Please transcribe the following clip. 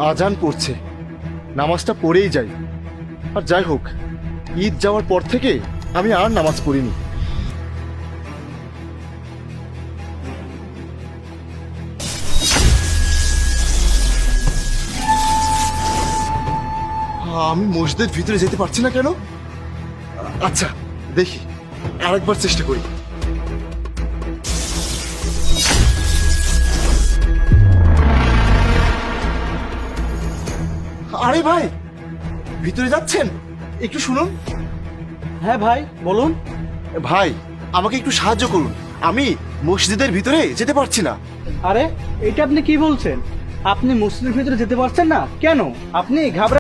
আজান পড়ছে, নামাজটা পড়েই যাই। আর যাই হোক, ঈদ যাওয়ার পর থেকে আমি আর নামাজ পড়িনি। আমি মসজিদের ভিতরে যেতে পারছি না কেন? আচ্ছা দেখি, আরেকবার চেষ্টা করি। আরে ভাই, ভিতরে যাচ্ছেন? একটু শুনুন। হ্যাঁ ভাই, বলুন। ভাই, আমাকে একটু সাহায্য করুন, আমি মসজিদের ভিতরে যেতে পারছি না। আরে, এটা আপনি কি বলছেন? আপনি মসজিদের ভিতরে যেতে পারছেন না কেন? আপনি ঘাবড়ে